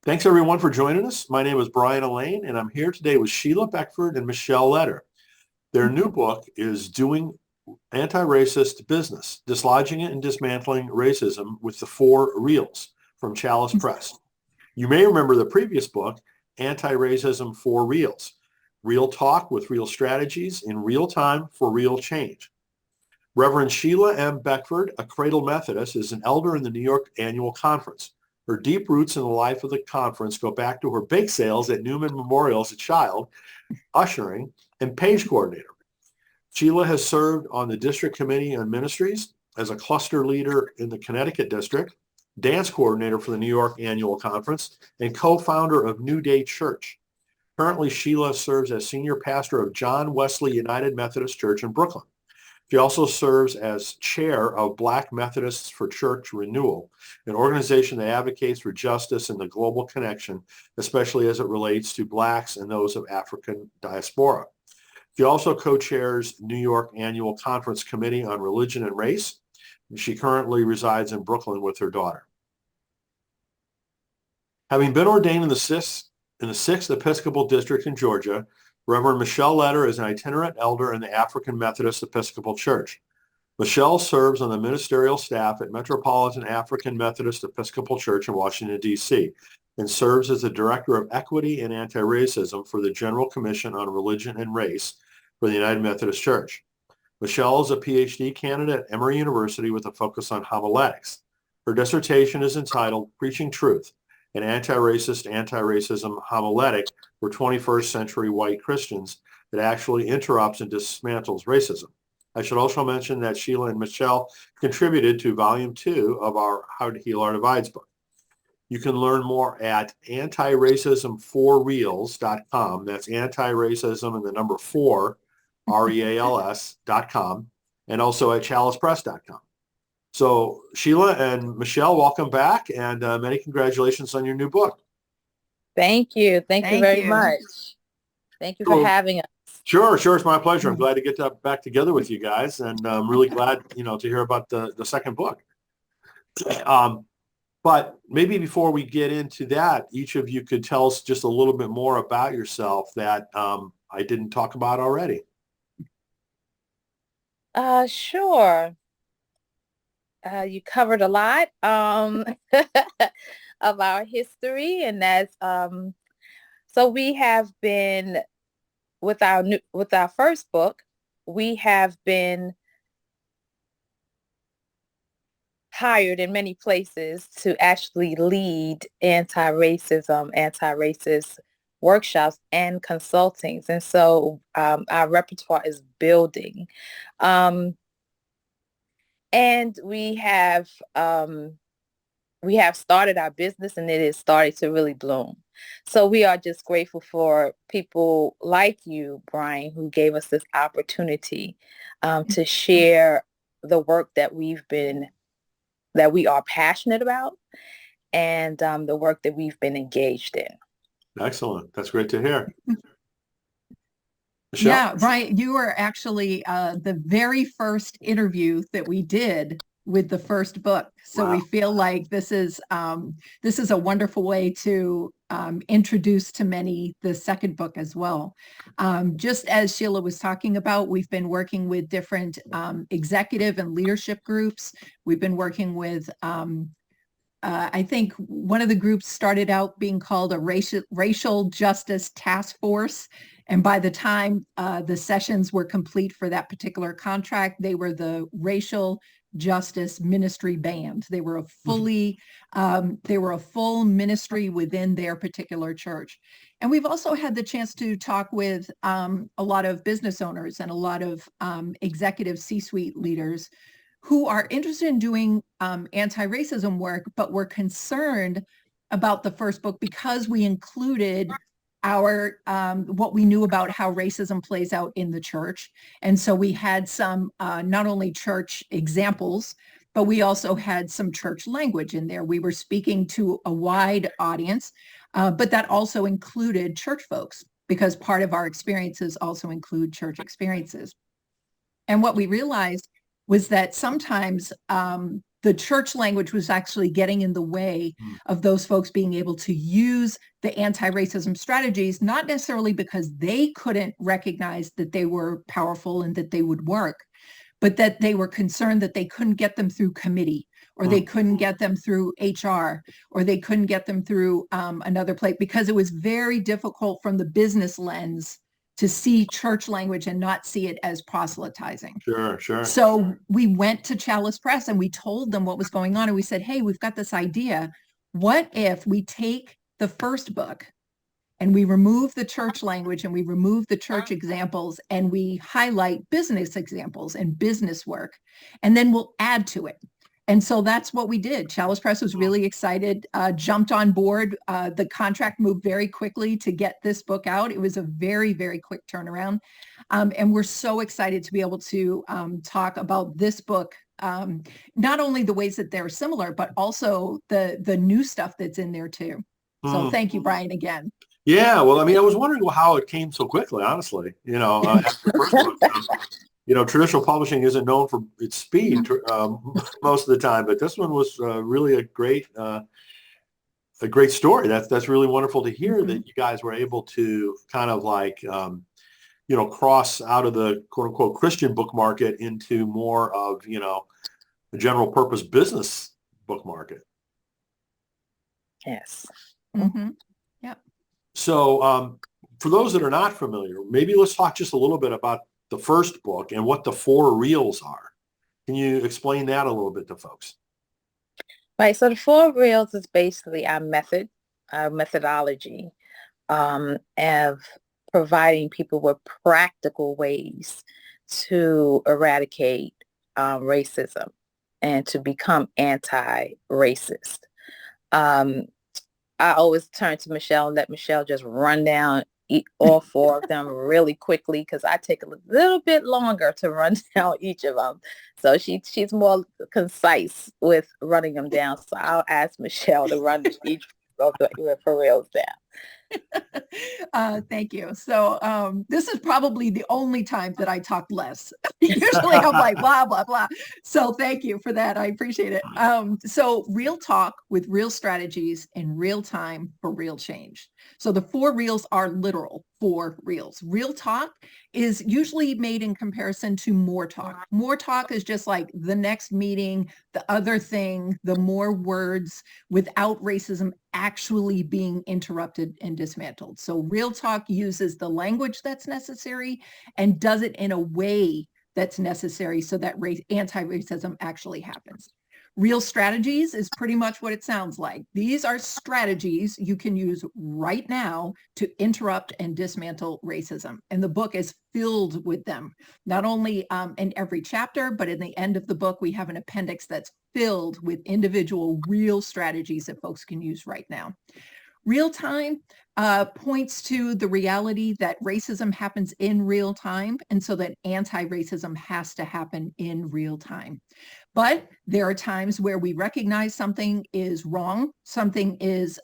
Thanks everyone for joining us. My name is Brian Elaine, and I'm here today with Sheila Beckford and Michelle Letter. Their new book is Doing Anti-Racist Business, Dislodging and Dismantling Racism with the Four Reals from Chalice Press. You may remember the previous book, Anti-Racism for Reals, Real Talk with Real Strategies in Real Time for Real Change. Reverend Sheila M. Beckford, a Cradle Methodist, is an elder in the New York Annual Conference. Her deep roots in the life of the conference go back to her bake sales at Newman Memorial as a child, ushering, and page coordinator. Sheila has served on the District Committee on Ministries as a cluster leader in the Connecticut District, dance coordinator for the New York Annual Conference, and co-founder of New Day Church. Currently, Sheila serves as senior pastor of John Wesley United Methodist Church in Brooklyn. She also serves as chair of Black Methodists for Church Renewal, an organization that advocates for justice and the global connection, especially as it relates to Blacks and those of African diaspora. She also co-chairs New York Annual Conference Committee on Religion and Race. She currently resides in Brooklyn with her daughter. Having been ordained in the 6th Episcopal District in Georgia, Reverend Michelle Letter is an itinerant elder in the African Methodist Episcopal Church. Michelle serves on the ministerial staff at Metropolitan African Methodist Episcopal Church in Washington, D.C., and serves as the Director of Equity and Anti-Racism for the General Commission on Religion and Race for the United Methodist Church. Michelle is a PhD candidate at Emory University with a focus on homiletics. Her dissertation is entitled Preaching Truth, an anti-racism homiletic for 21st century white Christians that actually interrupts and dismantles racism. I should also mention that Sheila and Michelle contributed to volume 2 of our How to Heal Our Divides book. You can learn more at antiracismforreals.com. That's antiracism and the number 4, REALS.com, and also at chalicepress.com. So Sheila and Michelle, welcome back, and many congratulations on your new book. Thank you. Thank you very much. Thank you for having us. Sure. It's my pleasure. I'm glad to get back together with you guys, and I'm really glad, to hear about the second book. But maybe before we get into that, each of you could tell us just a little bit more about yourself that I didn't talk about already. Sure. You covered a lot of our history, and that's so we have been with our first book, we have been hired in many places to actually lead anti-racist workshops and consultings, and so our repertoire is building. And we have started our business, and it is started to really bloom. So we are just grateful for people like you, Brian, who gave us this opportunity to share the work that we are passionate about, and the work that we've been engaged in. Excellent. That's great to hear. Michelle? Yeah, Brian, you were actually the very first interview that we did with the first book. So wow. We feel like this is a wonderful way to introduce to many the second book as well. Just as Sheila was talking about, we've been working with different executive and leadership groups. We've been working with I think one of the groups started out being called a racial justice task force. And by the time the sessions were complete for that particular contract, they were the Racial Justice Ministry Band. They were a full ministry within their particular church. And we've also had the chance to talk with a lot of business owners and a lot of executive C-suite leaders who are interested in doing anti-racism work, but were concerned about the first book because we included our what we knew about how racism plays out in the church. And so we had some not only church examples, but we also had some church language in there. We were speaking to a wide audience, but that also included church folks, because part of our experiences also include church experiences. And what we realized was that sometimes the the church language was actually getting in the way of those folks being able to use the anti-racism strategies, not necessarily because they couldn't recognize that they were powerful and that they would work, but that they were concerned that they couldn't get them through committee, or they couldn't get them through HR, or they couldn't get them through another place, because it was very difficult from the business lens to see church language and not see it as proselytizing. Sure. So we went to Chalice Press and we told them what was going on. And we said, hey, we've got this idea. What if we take the first book and we remove the church language and we remove the church examples and we highlight business examples and business work, and then we'll add to it. And so that's what we did. Chalice Press was really excited, jumped on board. The contract moved very quickly to get this book out. It was a very, very quick turnaround. And we're so excited to be able to talk about this book, not only the ways that they're similar, but also the new stuff that's in there too. So thank you, Brian, again. Yeah, well, I mean, I was wondering how it came so quickly, honestly. After the first book, traditional publishing isn't known for its speed most of the time, but this one was really a great story. That's really wonderful to hear that you guys were able to kind of like, cross out of the quote unquote Christian book market into more of, the general purpose business book market. Yes. Mm-hmm. Yep. So for those that are not familiar, maybe let's talk just a little bit about the first book and what the 4 reels are. Can you explain that a little bit to folks? Right. So the 4 reels is basically our methodology of providing people with practical ways to eradicate racism and to become anti-racist. I always turn to Michelle and let Michelle just run down all 4 of them really quickly, because I take a little bit longer to run down each of them. So she's more concise with running them down. So I'll ask Michelle to run each of the 4 reels down. Thank you. So this is probably the only time that I talk less. Usually I'm like blah blah blah. So thank you for that. I appreciate it. So real talk with real strategies in real time for real change. So the 4 reels are literal 4 reels. Real talk is usually made in comparison to more talk. More talk is just like the next meeting, the other thing, the more words without racism actually being interrupted and dismantled. So real talk uses the language that's necessary and does it in a way that's necessary so that anti-racism actually happens. Real strategies is pretty much what it sounds like. These are strategies you can use right now to interrupt and dismantle racism. And the book is filled with them, not only in every chapter, but in the end of the book, we have an appendix that's filled with individual real strategies that folks can use right now. Real time points to the reality that racism happens in real time, and so that anti-racism has to happen in real time. But there are times where we recognize something is wrong, something is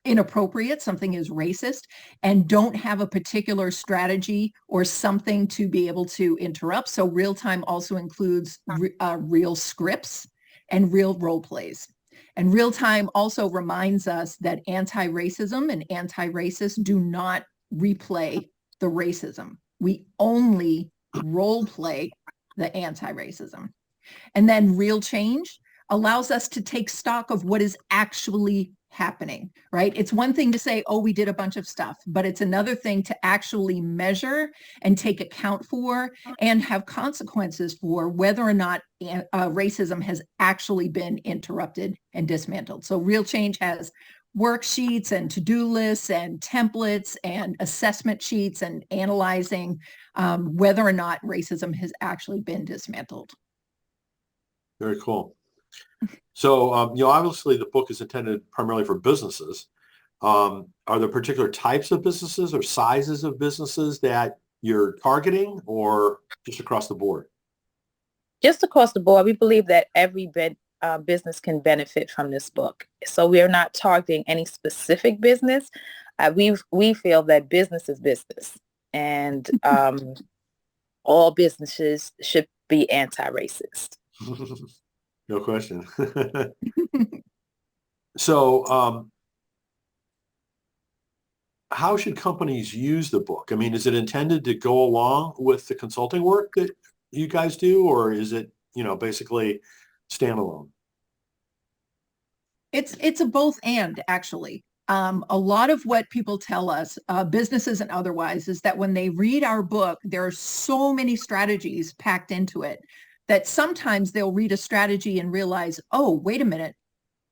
inappropriate, something is racist, and don't have a particular strategy or something to be able to interrupt. So real time also includes real scripts and real role plays. And real time also reminds us that anti-racism and anti-racists do not replay the racism. We only role play the anti-racism. And then real change allows us to take stock of what is actually happening, right? It's one thing to say, oh, we did a bunch of stuff, but it's another thing to actually measure and take account for and have consequences for whether or not racism has actually been interrupted and dismantled. So real change has worksheets and to-do lists and templates and assessment sheets and analyzing whether or not racism has actually been dismantled. Very cool. So, obviously the book is intended primarily for businesses. Are there particular types of businesses or sizes of businesses that you're targeting, or just across the board? Just across the board. We believe that every business can benefit from this book. So we are not targeting any specific business. We feel that business is business, and all businesses should be anti-racist. No question. So, how should companies use the book? I mean, is it intended to go along with the consulting work that you guys do, or is it, basically standalone? It's a both and actually. A lot of what people tell us, businesses and otherwise, is that when they read our book, there are so many strategies packed into it that sometimes they'll read a strategy and realize, oh, wait a minute,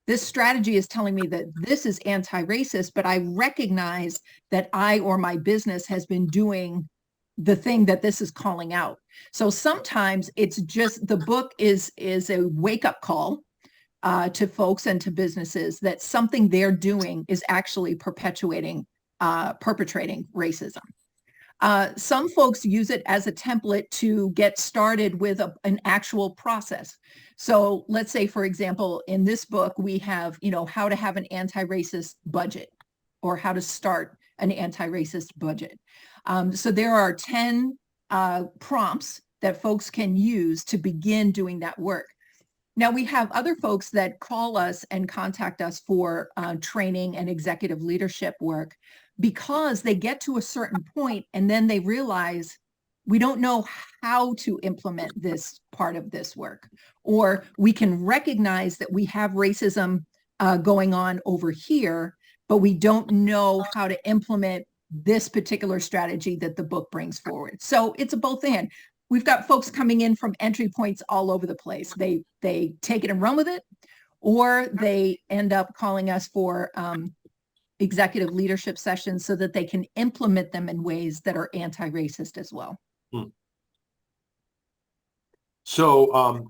this strategy is telling me that this is anti-racist, but I recognize that I or my business has been doing the thing that this is calling out. So sometimes it's just the book is a wake-up call to folks and to businesses that something they're doing is actually perpetuating, perpetrating racism. Some folks use it as a template to get started with an actual process. So let's say, for example, in this book, we have, how to have an anti-racist budget or how to start an anti-racist budget. So there are 10 prompts that folks can use to begin doing that work. Now, we have other folks that call us and contact us for training and executive leadership work because they get to a certain point and then they realize we don't know how to implement this part of this work, or we can recognize that we have racism going on over here, but we don't know how to implement this particular strategy that the book brings forward. So it's a both and. We've got folks coming in from entry points all over the place. They take it and run with it, or they end up calling us for executive leadership sessions so that they can implement them in ways that are anti-racist as well. So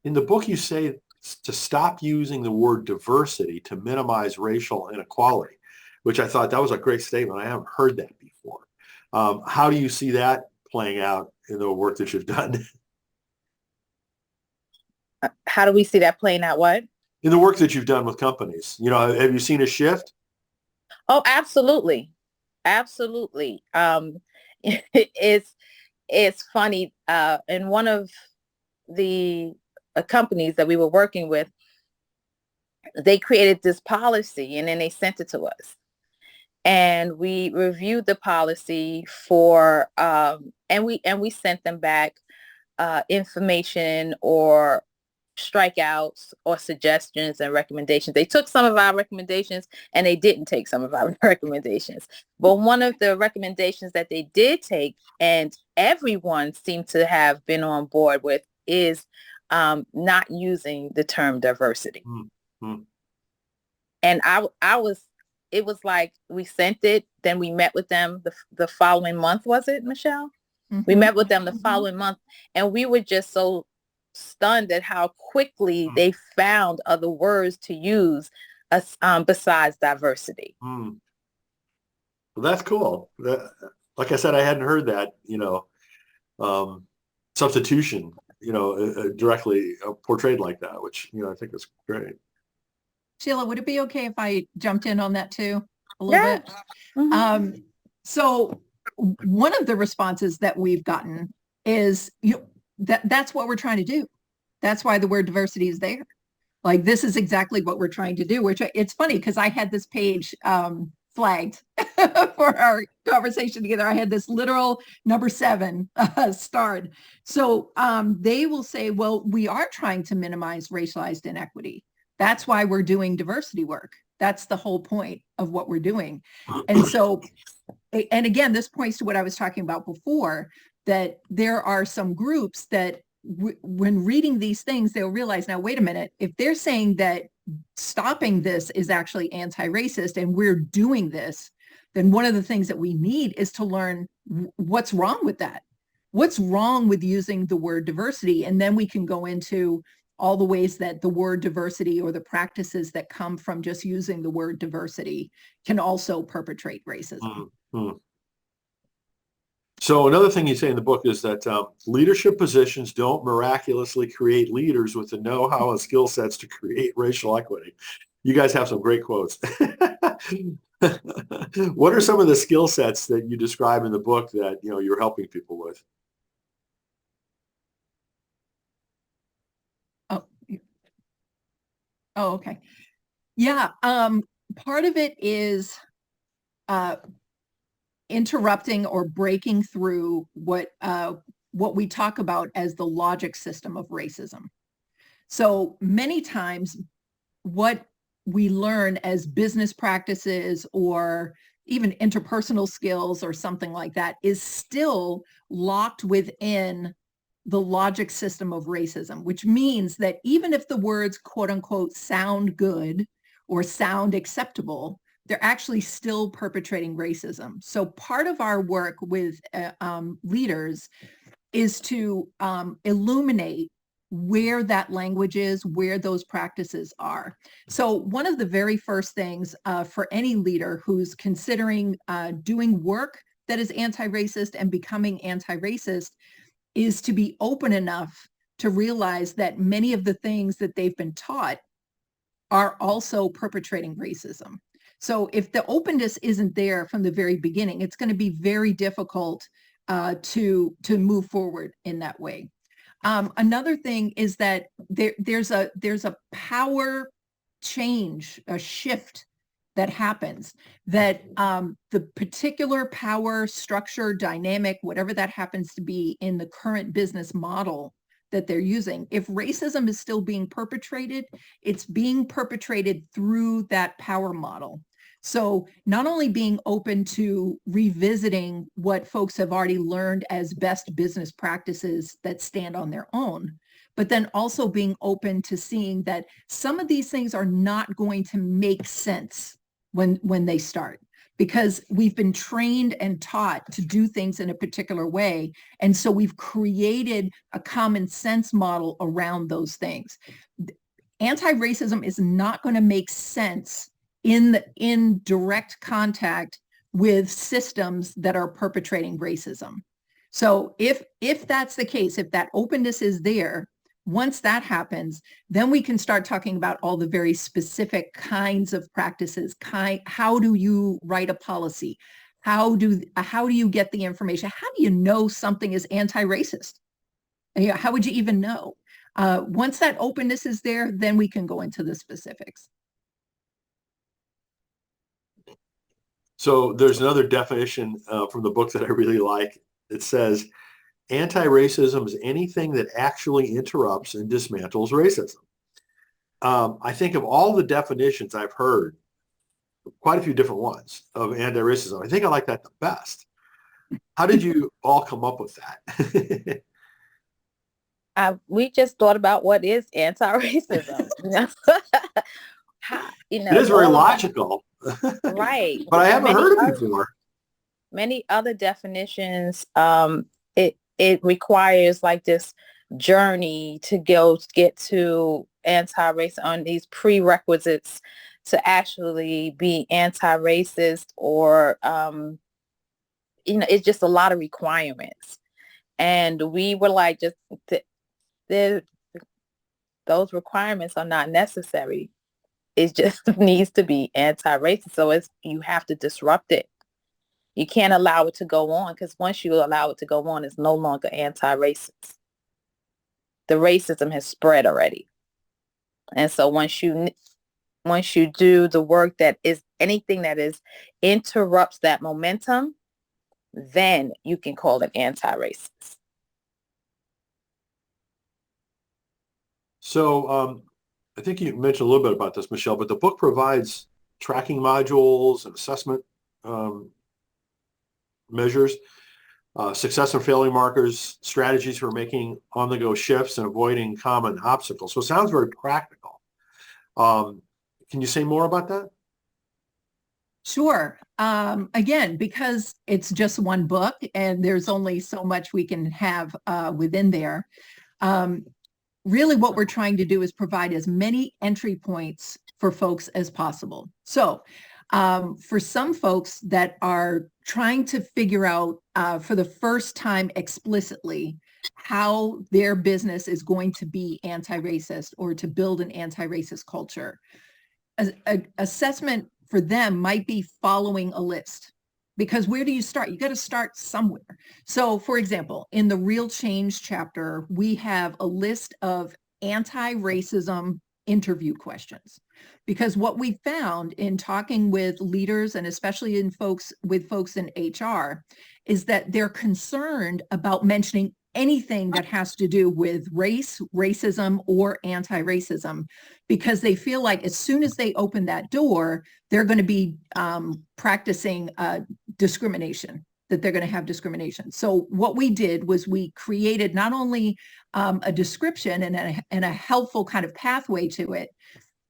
in the book, you say to stop using the word diversity to minimize racial inequality, which I thought that was a great statement. I haven't heard that before. How do you see that playing out in the work that you've done? How do we see that playing out? What? In the work that you've done with companies, have you seen a shift? Oh, absolutely. Absolutely. It's funny. In one of the companies that we were working with, they created this policy and then they sent it to us. And we reviewed the policy for, and we sent them back information or strikeouts or suggestions and recommendations. They took some of our recommendations and they didn't take some of our recommendations. But one of the recommendations that they did take, and everyone seemed to have been on board with, is not using the term diversity. Mm-hmm. And it was like we sent it, then we met with them the following month, was it, Michelle? Mm-hmm. We met with them the following month, and we were just so stunned at how quickly they found other words to use besides diversity. Well, that's cool. Like I said, I hadn't heard that, substitution, directly portrayed like that, which, I think is great. Sheila, would it be okay if I jumped in on that too a little bit? Mm-hmm. So one of the responses that we've gotten is, that's what we're trying to do. That's why the word diversity is there. Like, this is exactly what we're trying to do, which it's funny because I had this page flagged for our conversation together. I had this literal number 7 starred. So they will say, well, we are trying to minimize racialized inequity. That's why we're doing diversity work. That's the whole point of what we're doing. And so, and again, this points to what I was talking about before, that there are some groups that when reading these things, they'll realize, now, wait a minute, if they're saying that stopping this is actually anti-racist and we're doing this, then one of the things that we need is to learn what's wrong with that. What's wrong with using the word diversity? And then we can go into all the ways that the word diversity or the practices that come from just using the word diversity can also perpetrate racism. Mm-hmm. So another thing you say in the book is that leadership positions don't miraculously create leaders with the know-how and skill sets to create racial equity. You guys have some great quotes. What are some of the skill sets that you describe in the book that you're helping people with? Oh, okay. Yeah. Part of it is interrupting or breaking through what we talk about as the logic system of racism. So many times what we learn as business practices or even interpersonal skills or something like that is still locked within the logic system of racism, which means that even if the words quote unquote sound good or sound acceptable, they're actually still perpetrating racism. So part of our work with leaders is to illuminate where that language is, where those practices are. So one of the very first things for any leader who's considering doing work that is anti-racist and becoming anti-racist is to be open enough to realize that many of the things that they've been taught are also perpetrating racism. So if the openness isn't there from the very beginning, it's going to be very difficult to move forward in that way. Another thing is that there's a power change, a shift that happens, that the particular power structure, dynamic, whatever that happens to be in the current business model that they're using, if racism is still being perpetrated, it's being perpetrated through that power model. So not only being open to revisiting what folks have already learned as best business practices that stand on their own, but then also being open to seeing that some of these things are not going to make sense when they start, because we've been trained and taught to do things in a particular way. And so we've created a common sense model around those things. Anti-racism is not going to make sense in direct contact with systems that are perpetrating racism. So if that's the case, if that openness is there, once that happens, then we can start talking about all the very specific kinds of practices. How do you write a policy? How do you get the information? How do you know something is anti-racist? How would you even know? Once that openness is there, then we can go into the specifics. So there's another definition from the book that I really like. It says, anti-racism is anything that actually interrupts and dismantles racism. I think of all the definitions I've heard, quite a few different ones of anti-racism, I think I like that the best. How did you all come up with that? We just thought about what is anti-racism. It is very logical. Right. But I haven't heard it before. Many other definitions, it requires like this journey to get to anti-racist on these prerequisites to actually be anti-racist, or it's just a lot of requirements. And we were like, just those requirements are not necessary. It just needs to be anti-racist. So you have to disrupt it. You can't allow it to go on, because once you allow it to go on, it's no longer anti-racist. The racism has spread already. And so once you do the work that is anything that interrupts that momentum, then you can call it anti-racist. So I think you mentioned a little bit about this, Michelle, but the book provides tracking modules and assessment measures, success and failure markers, strategies for making on-the-go shifts and avoiding common obstacles. So it sounds very practical. Can you say more about that? Sure. Again, because it's just one book and there's only so much we can have within there. Really what we're trying to do is provide as many entry points for folks as possible. So for some folks that are trying to figure out for the first time explicitly how their business is going to be anti-racist or to build an anti-racist culture, assessment for them might be following a list. Because where do you start? You got to start somewhere. So for example, in the Real Change chapter, we have a list of anti-racism interview questions. Because what we found in talking with leaders and especially folks in HR is that they're concerned about mentioning anything that has to do with race, racism, or anti-racism, because they feel like as soon as they open that door, they're going to be practicing discrimination, that they're going to have discrimination. So what we did was we created not only a description and a helpful kind of pathway to it,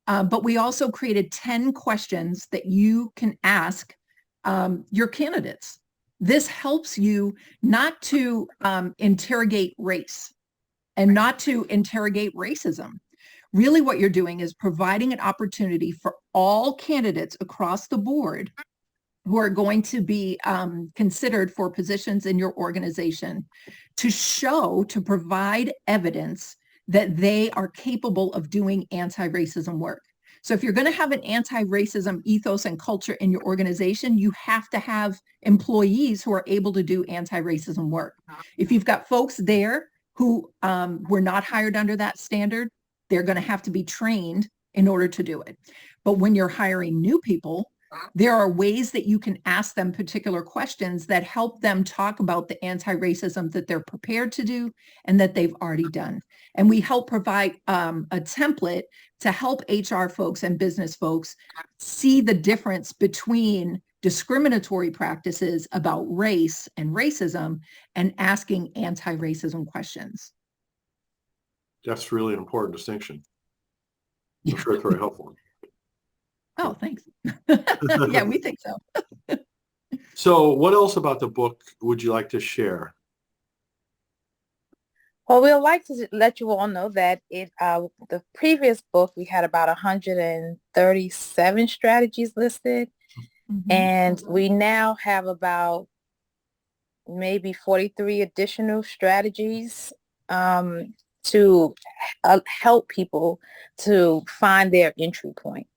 but we also created 10 questions that you can ask your candidates. This helps you not to interrogate race and not to interrogate racism. Really what you're doing is providing an opportunity for all candidates across the board who are going to be considered for positions in your organization to provide evidence that they are capable of doing anti-racism work. So if you're going to have an anti-racism ethos and culture in your organization, you have to have employees who are able to do anti-racism work. If you've got folks there who were not hired under that standard, they're going to have to be trained in order to do it. But when you're hiring new people, there are ways that you can ask them particular questions that help them talk about the anti-racism that they're prepared to do and that they've already done. And we help provide a template to help HR folks and business folks see the difference between discriminatory practices about race and racism and asking anti-racism questions. That's really an important distinction. I'm sure it's very helpful. Oh, thanks. Yeah, we think so. So what else about the book would you like to share? Well, we'd like to let you all know that the previous book, we had about 137 strategies listed. Mm-hmm. And we now have about maybe 43 additional strategies to help people to find their entry point.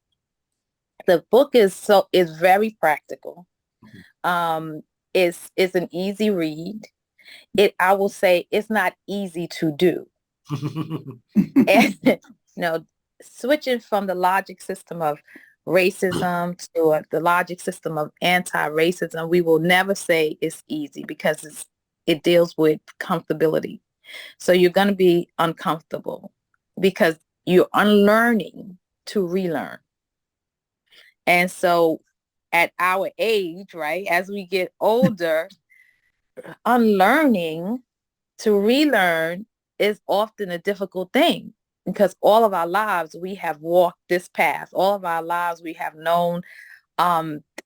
The book is very practical. It's an easy read. I will say it's not easy to do. And, switching from the logic system of racism to the logic system of anti-racism, we will never say it's easy because it deals with comfortability. So you're going to be uncomfortable because you're unlearning to relearn. And so at our age, right, as we get older, unlearning to relearn is often a difficult thing because all of our lives we have walked this path. All of our lives we have known,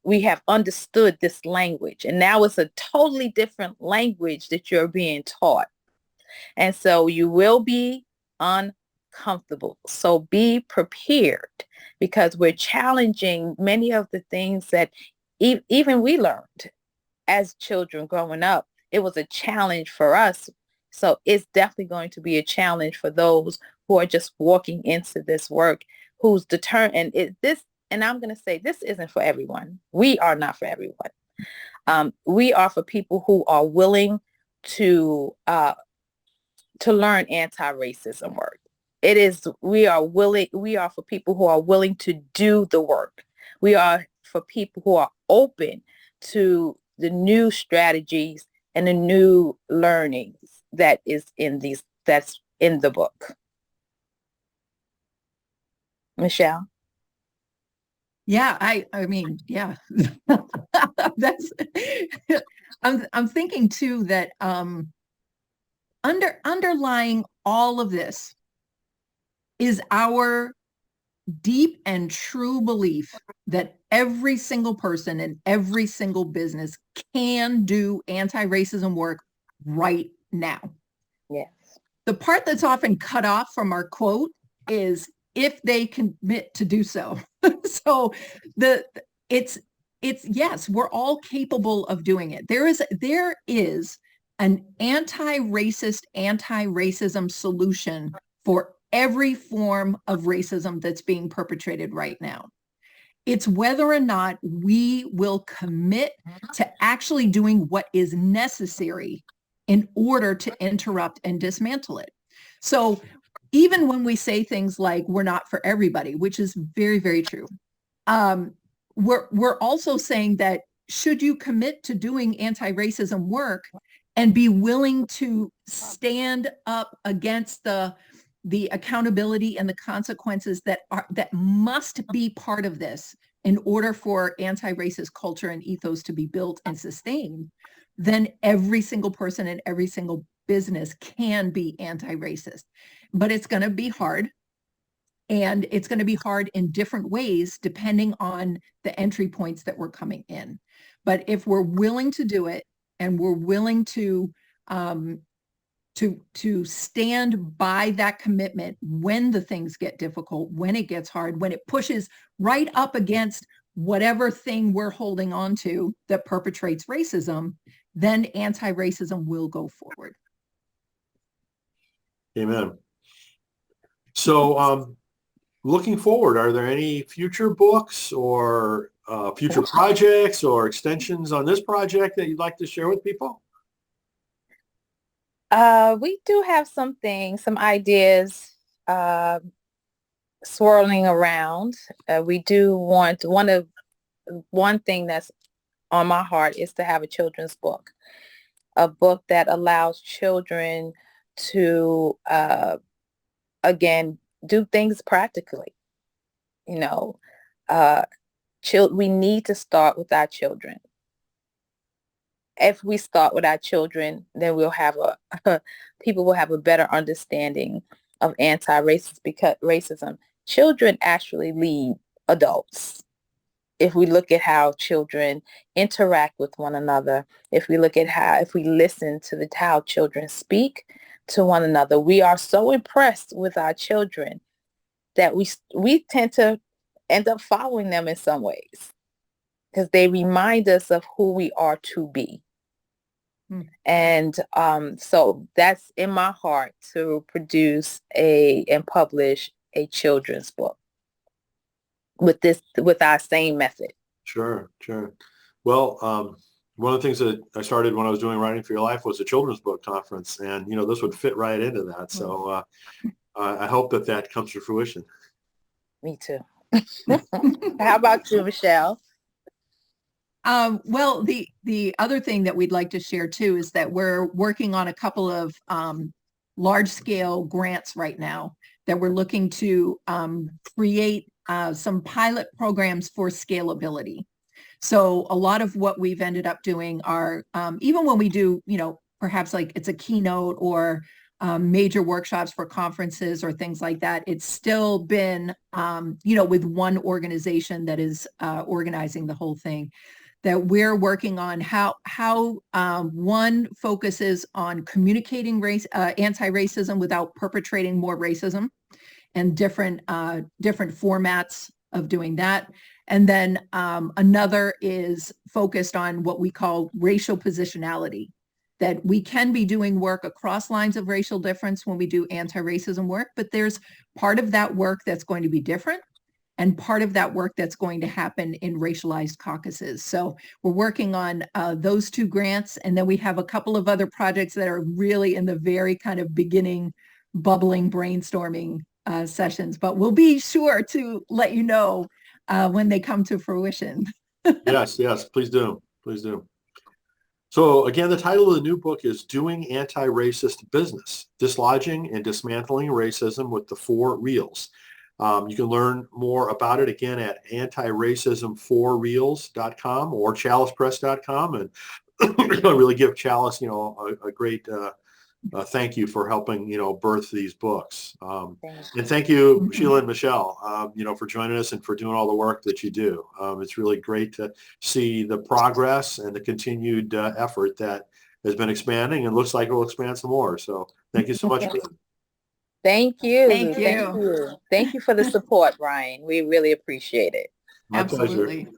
we have understood this language. And now it's a totally different language that you're being taught. And so you will be uncomfortable. So be prepared because we're challenging many of the things that even we learned as children growing up. It was a challenge for us. So it's definitely going to be a challenge for those who are just walking into this work, who's determined. And I'm going to say this isn't for everyone. We are not for everyone. We are for people who are willing to learn anti-racism work. We are for people who are willing to do the work. We are for people who are open to the new strategies and the new learnings that's in the book. Michelle? Yeah, I mean, yeah. That's I'm thinking too that underlying all of this is our deep and true belief that every single person in every single business can do anti-racism work right now. Yes. The part that's often cut off from our quote is if they commit to do so. So it's yes, we're all capable of doing it. There is an anti-racist, anti-racism solution for every form of racism that's being perpetrated right now. It's whether or not we will commit to actually doing what is necessary in order to interrupt and dismantle it. So even when we say things like we're not for everybody, which is very, very true, we're also saying that should you commit to doing anti-racism work and be willing to stand up against the accountability and the consequences that must be part of this in order for anti-racist culture and ethos to be built and sustained, then every single person and every single business can be anti-racist. But it's going to be hard. And it's going to be hard in different ways, depending on the entry points that we're coming in. But if we're willing to do it, and we're willing to stand by that commitment when the things get difficult, when it gets hard, when it pushes right up against whatever thing we're holding on to that perpetrates racism, then anti-racism will go forward. Amen. So, looking forward, are there any future books or future projects or extensions on this project that you'd like to share with people? We do have some ideas swirling around. We do want one thing that's on my heart is to have a children's book, a book that allows children to, again, do things practically. You know, we need to start with our children. If we start with our children, then we'll have people will have a better understanding of racism. Children actually lead adults. If we look at how children interact with one another, if we listen to how children speak to one another, we are so impressed with our children that we tend to end up following them in some ways because they remind us of who we are to be. And so that's in my heart to produce and publish a children's book with our same method. Sure. Well, one of the things that I started when I was doing Writing for Your Life was a children's book conference, and this would fit right into that. So I hope that comes to fruition. Me too. How about you, Michelle? Well, the other thing that we'd like to share too is that we're working on a couple of large scale grants right now that we're looking to create some pilot programs for scalability. So a lot of what we've ended up doing are, even when we do, perhaps like it's a keynote or major workshops for conferences or things like that, it's still been, with one organization that is organizing the whole thing, that we're working on how one focuses on communicating anti-racism without perpetrating more racism, and different formats of doing that. And then another is focused on what we call racial positionality, that we can be doing work across lines of racial difference when we do anti-racism work, but there's part of that work that's going to be different and part of that work that's going to happen in racialized caucuses. So we're working on those two grants, and then we have a couple of other projects that are really in the very kind of beginning, bubbling brainstorming sessions, but we'll be sure to let you know when they come to fruition. Yes, please do. So again, the title of the new book is Doing Anti-Racist Business, Dislodging and Dismantling Racism with the 4 Reals. You can learn more about it again at antiracism4reals.com or chalicepress.com. And I really give Chalice, a great thank you for helping, birth these books. And thank you, Sheila and Michelle, for joining us and for doing all the work that you do. It's really great to see the progress and the continued effort that has been expanding and looks like it will expand some more. So thank you so much for that. Thank you. Thank you. Thank you for the support, Brian. We really appreciate it. My Absolutely. pleasure.